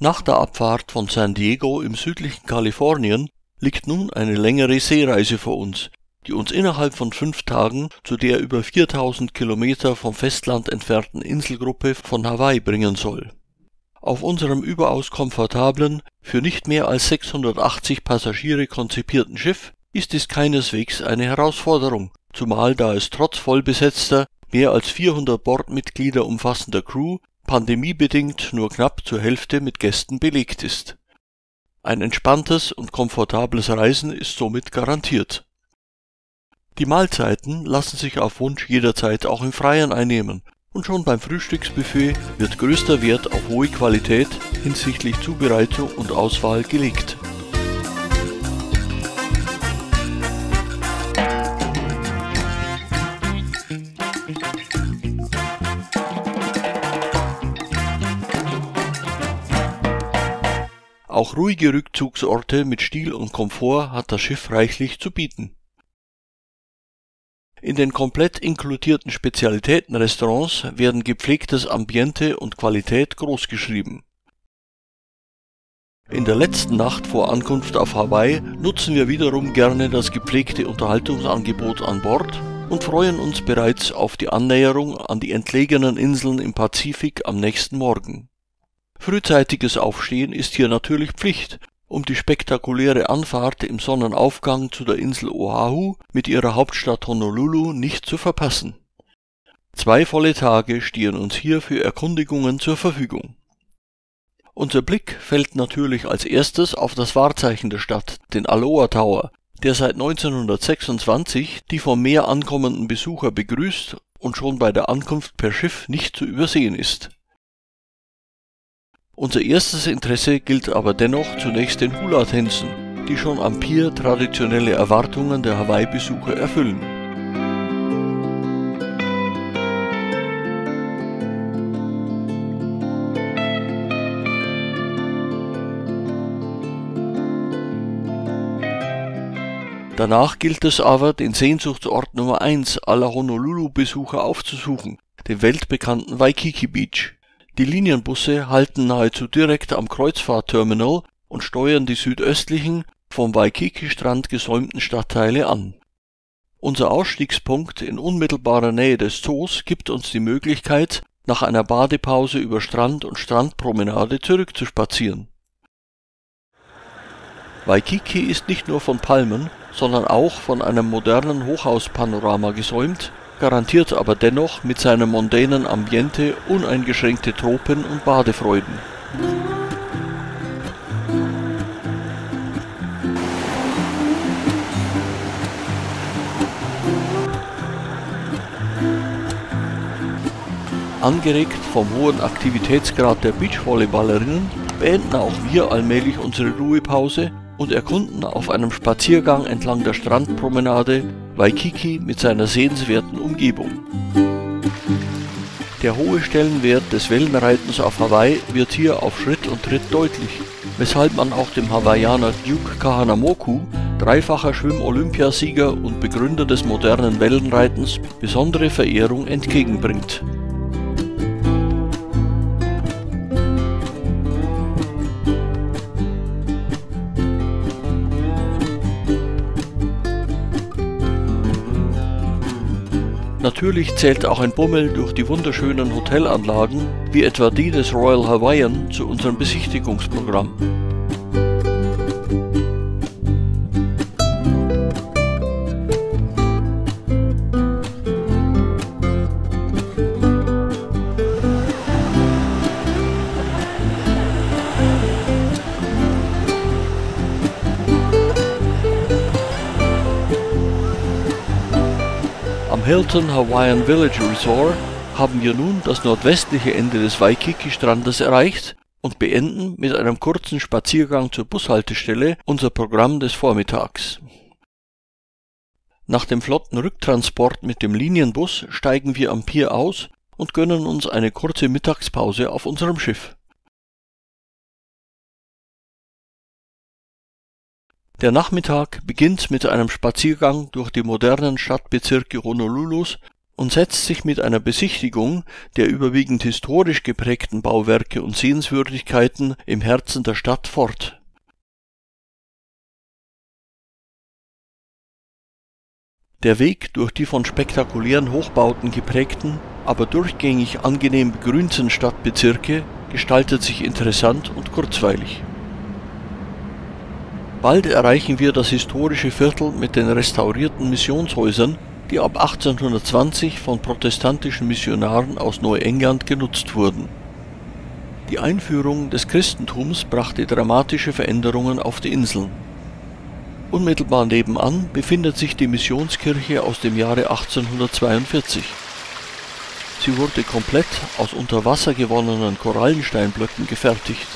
Nach der Abfahrt von San Diego im südlichen Kalifornien liegt nun eine längere Seereise vor uns, die uns innerhalb von 5 Tagen zu der über 4000 Kilometer vom Festland entfernten Inselgruppe von Hawaii bringen soll. Auf unserem überaus komfortablen, für nicht mehr als 680 Passagiere konzipierten Schiff ist dies keineswegs eine Herausforderung, zumal da es trotz vollbesetzter, mehr als 400 Bordmitglieder umfassender Crew pandemiebedingt nur knapp zur Hälfte mit Gästen belegt ist. Ein entspanntes und komfortables Reisen ist somit garantiert. Die Mahlzeiten lassen sich auf Wunsch jederzeit auch im Freien einnehmen, und schon beim Frühstücksbuffet wird größter Wert auf hohe Qualität hinsichtlich Zubereitung und Auswahl gelegt. Auch ruhige Rückzugsorte mit Stil und Komfort hat das Schiff reichlich zu bieten. In den komplett inkludierten Spezialitätenrestaurants werden gepflegtes Ambiente und Qualität großgeschrieben. In der letzten Nacht vor Ankunft auf Hawaii nutzen wir wiederum gerne das gepflegte Unterhaltungsangebot an Bord und freuen uns bereits auf die Annäherung an die entlegenen Inseln im Pazifik am nächsten Morgen. Frühzeitiges Aufstehen ist hier natürlich Pflicht, um die spektakuläre Anfahrt im Sonnenaufgang zu der Insel Oahu mit ihrer Hauptstadt Honolulu nicht zu verpassen. 2 volle Tage stehen uns hier für Erkundigungen zur Verfügung. Unser Blick fällt natürlich als erstes auf das Wahrzeichen der Stadt, den Aloha Tower, der seit 1926 die vom Meer ankommenden Besucher begrüßt und schon bei der Ankunft per Schiff nicht zu übersehen ist. Unser erstes Interesse gilt aber dennoch zunächst den Hula-Tänzen, die schon am Pier traditionelle Erwartungen der Hawaii-Besucher erfüllen. Danach gilt es aber, den Sehnsuchtsort Nummer 1 aller Honolulu-Besucher aufzusuchen, den weltbekannten Waikiki Beach. Die Linienbusse halten nahezu direkt am Kreuzfahrtterminal und steuern die südöstlichen, vom Waikiki-Strand gesäumten Stadtteile an. Unser Ausstiegspunkt in unmittelbarer Nähe des Zoos gibt uns die Möglichkeit, nach einer Badepause über Strand und Strandpromenade zurückzuspazieren. Waikiki ist nicht nur von Palmen, sondern auch von einem modernen Hochhauspanorama gesäumt, garantiert aber dennoch mit seinem mondänen Ambiente uneingeschränkte Tropen- und Badefreuden. Angeregt vom hohen Aktivitätsgrad der Beachvolleyballerinnen beenden auch wir allmählich unsere Ruhepause und erkunden auf einem Spaziergang entlang der Strandpromenade Waikiki mit seiner sehenswerten Umgebung. Der hohe Stellenwert des Wellenreitens auf Hawaii wird hier auf Schritt und Tritt deutlich, weshalb man auch dem Hawaiianer Duke Kahanamoku, dreifacher Schwimm-Olympiasieger und Begründer des modernen Wellenreitens, besondere Verehrung entgegenbringt. Natürlich zählt auch ein Bummel durch die wunderschönen Hotelanlagen, wie etwa die des Royal Hawaiian, zu unserem Besichtigungsprogramm. Am Hilton Hawaiian Village Resort haben wir nun das nordwestliche Ende des Waikiki-Strandes erreicht und beenden mit einem kurzen Spaziergang zur Bushaltestelle unser Programm des Vormittags. Nach dem flotten Rücktransport mit dem Linienbus steigen wir am Pier aus und gönnen uns eine kurze Mittagspause auf unserem Schiff. Der Nachmittag beginnt mit einem Spaziergang durch die modernen Stadtbezirke Honolulus und setzt sich mit einer Besichtigung der überwiegend historisch geprägten Bauwerke und Sehenswürdigkeiten im Herzen der Stadt fort. Der Weg durch die von spektakulären Hochbauten geprägten, aber durchgängig angenehm begrünten Stadtbezirke gestaltet sich interessant und kurzweilig. Bald erreichen wir das historische Viertel mit den restaurierten Missionshäusern, die ab 1820 von protestantischen Missionaren aus Neuengland genutzt wurden. Die Einführung des Christentums brachte dramatische Veränderungen auf die Inseln. Unmittelbar nebenan befindet sich die Missionskirche aus dem Jahre 1842. Sie wurde komplett aus unter Wasser gewonnenen Korallensteinblöcken gefertigt.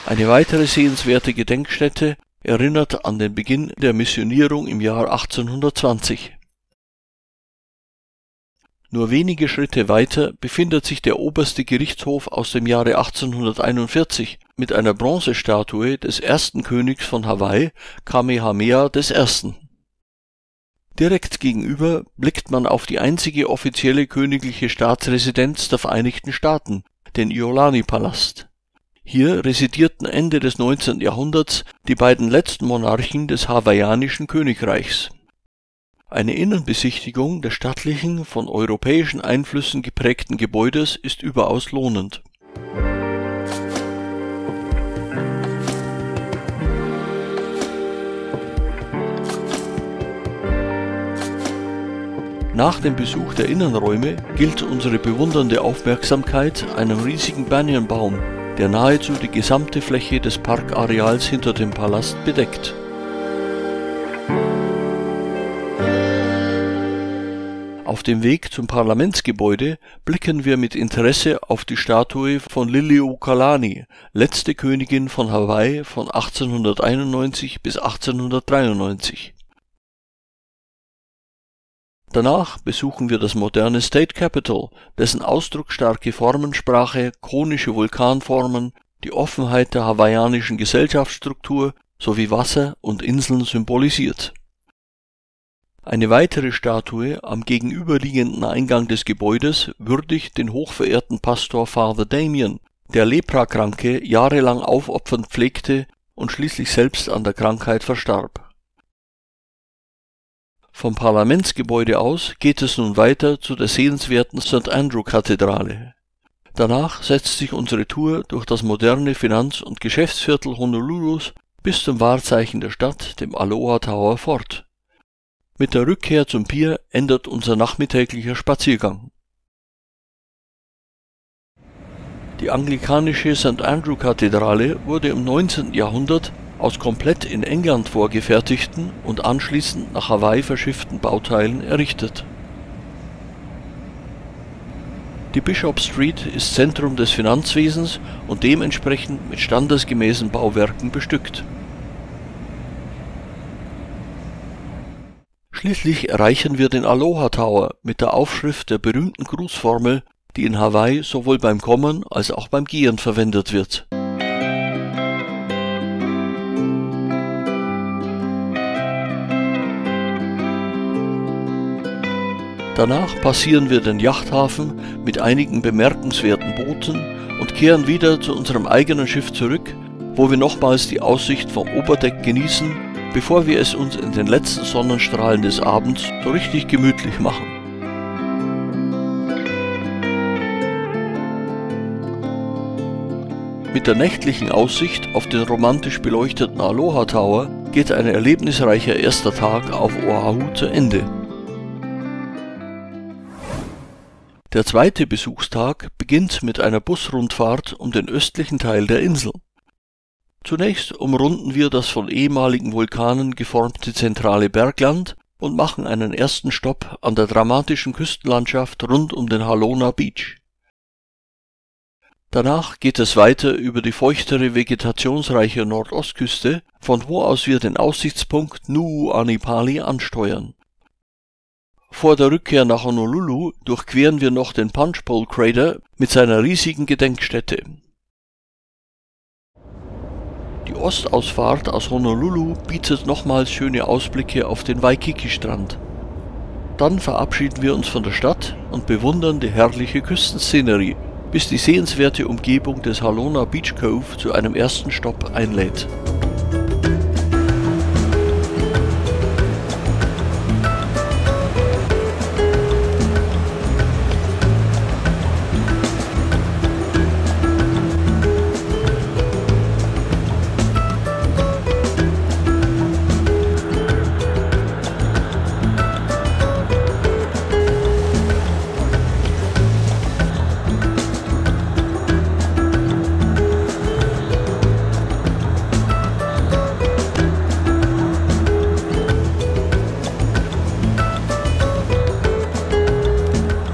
Eine weitere sehenswerte Gedenkstätte erinnert an den Beginn der Missionierung im Jahr 1820. Nur wenige Schritte weiter befindet sich der oberste Gerichtshof aus dem Jahre 1841 mit einer Bronzestatue des ersten Königs von Hawaii, Kamehameha I. Direkt gegenüber blickt man auf die einzige offizielle königliche Staatsresidenz der Vereinigten Staaten, den Iolani-Palast. Hier residierten Ende des 19. Jahrhunderts die beiden letzten Monarchen des hawaiianischen Königreichs. Eine Innenbesichtigung des stattlichen, von europäischen Einflüssen geprägten Gebäudes ist überaus lohnend. Nach dem Besuch der Innenräume gilt unsere bewundernde Aufmerksamkeit einem riesigen Banyanbaum, der nahezu die gesamte Fläche des Parkareals hinter dem Palast bedeckt. Auf dem Weg zum Parlamentsgebäude blicken wir mit Interesse auf die Statue von Liliuokalani, letzte Königin von Hawaii von 1891 bis 1893. Danach besuchen wir das moderne State Capitol, dessen ausdrucksstarke Formensprache, konische Vulkanformen, die Offenheit der hawaiianischen Gesellschaftsstruktur sowie Wasser und Inseln symbolisiert. Eine weitere Statue am gegenüberliegenden Eingang des Gebäudes würdigt den hochverehrten Pastor Father Damien, der Leprakranke jahrelang aufopfernd pflegte und schließlich selbst an der Krankheit verstarb. Vom Parlamentsgebäude aus geht es nun weiter zu der sehenswerten St. Andrew-Kathedrale. Danach setzt sich unsere Tour durch das moderne Finanz- und Geschäftsviertel Honolulus bis zum Wahrzeichen der Stadt, dem Aloha Tower, fort. Mit der Rückkehr zum Pier endet unser nachmittäglicher Spaziergang. Die anglikanische St. Andrew-Kathedrale wurde im 19. Jahrhundert aus komplett in England vorgefertigten und anschließend nach Hawaii verschifften Bauteilen errichtet. Die Bishop Street ist Zentrum des Finanzwesens und dementsprechend mit standesgemäßen Bauwerken bestückt. Schließlich erreichen wir den Aloha Tower mit der Aufschrift der berühmten Grußformel, die in Hawaii sowohl beim Kommen als auch beim Gehen verwendet wird. Danach passieren wir den Yachthafen mit einigen bemerkenswerten Booten und kehren wieder zu unserem eigenen Schiff zurück, wo wir nochmals die Aussicht vom Oberdeck genießen, bevor wir es uns in den letzten Sonnenstrahlen des Abends so richtig gemütlich machen. Mit der nächtlichen Aussicht auf den romantisch beleuchteten Aloha Tower geht ein erlebnisreicher erster Tag auf Oahu zu Ende. Der zweite Besuchstag beginnt mit einer Busrundfahrt um den östlichen Teil der Insel. Zunächst umrunden wir das von ehemaligen Vulkanen geformte zentrale Bergland und machen einen ersten Stopp an der dramatischen Küstenlandschaft rund um den Halona Beach. Danach geht es weiter über die feuchtere, vegetationsreiche Nordostküste, von wo aus wir den Aussichtspunkt Nu'uanipali ansteuern. Vor der Rückkehr nach Honolulu durchqueren wir noch den Punchbowl Crater mit seiner riesigen Gedenkstätte. Die Ostausfahrt aus Honolulu bietet nochmals schöne Ausblicke auf den Waikiki-Strand. Dann verabschieden wir uns von der Stadt und bewundern die herrliche Küstenszenerie, bis die sehenswerte Umgebung des Halona Beach Cove zu einem ersten Stopp einlädt.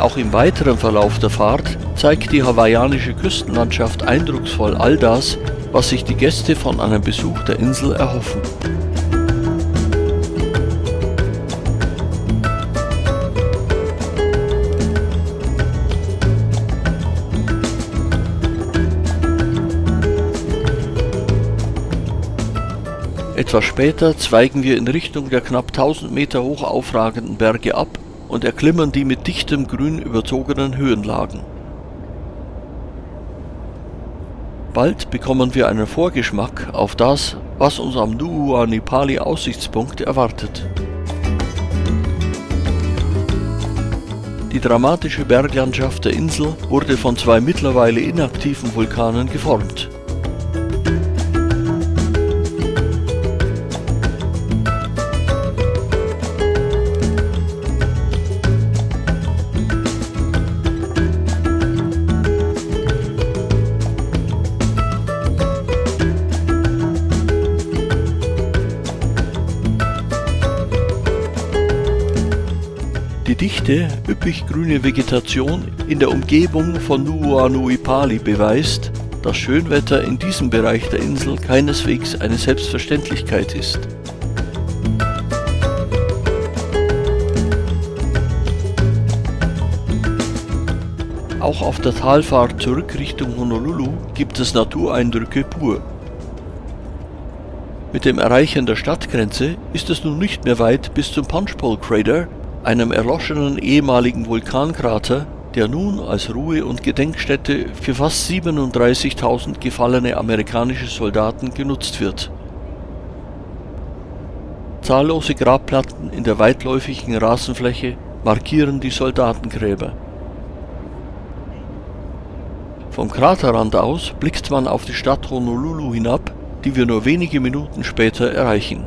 Auch im weiteren Verlauf der Fahrt zeigt die hawaiianische Küstenlandschaft eindrucksvoll all das, was sich die Gäste von einem Besuch der Insel erhoffen. Etwas später zweigen wir in Richtung der knapp 1000 Meter hoch aufragenden Berge ab und erklimmen die mit dichtem Grün überzogenen Höhenlagen. Bald bekommen wir einen Vorgeschmack auf das, was uns am Nuuanipali Aussichtspunkt erwartet. Die dramatische Berglandschaft der Insel wurde von zwei mittlerweile inaktiven Vulkanen geformt. Die dichte, üppig grüne Vegetation in der Umgebung von Nuuanipali beweist, dass Schönwetter in diesem Bereich der Insel keineswegs eine Selbstverständlichkeit ist. Auch auf der Talfahrt zurück Richtung Honolulu gibt es Natureindrücke pur. Mit dem Erreichen der Stadtgrenze ist es nun nicht mehr weit bis zum Punchbowl Crater, einem erloschenen ehemaligen Vulkankrater, der nun als Ruhe- und Gedenkstätte für fast 37.000 gefallene amerikanische Soldaten genutzt wird. Zahllose Grabplatten in der weitläufigen Rasenfläche markieren die Soldatengräber. Vom Kraterrand aus blickt man auf die Stadt Honolulu hinab, die wir nur wenige Minuten später erreichen.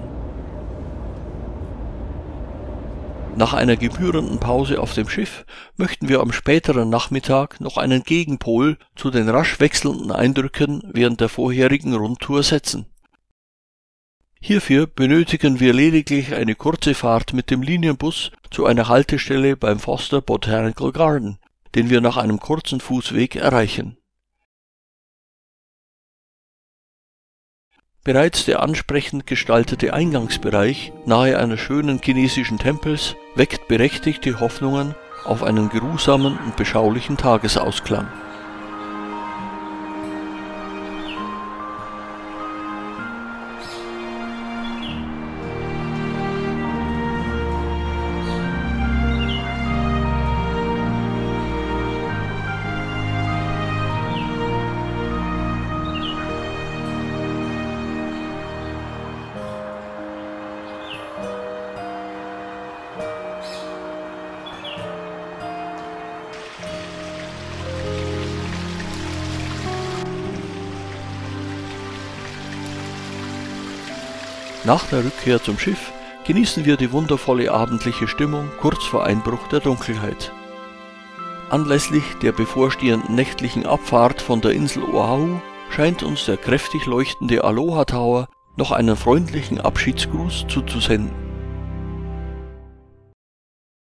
Nach einer gebührenden Pause auf dem Schiff möchten wir am späteren Nachmittag noch einen Gegenpol zu den rasch wechselnden Eindrücken während der vorherigen Rundtour setzen. Hierfür benötigen wir lediglich eine kurze Fahrt mit dem Linienbus zu einer Haltestelle beim Foster Botanical Garden, den wir nach einem kurzen Fußweg erreichen. Bereits der ansprechend gestaltete Eingangsbereich nahe eines schönen chinesischen Tempels weckt berechtigte Hoffnungen auf einen geruhsamen und beschaulichen Tagesausklang. Nach der Rückkehr zum Schiff genießen wir die wundervolle abendliche Stimmung kurz vor Einbruch der Dunkelheit. Anlässlich der bevorstehenden nächtlichen Abfahrt von der Insel Oahu scheint uns der kräftig leuchtende Aloha Tower noch einen freundlichen Abschiedsgruß zuzusenden.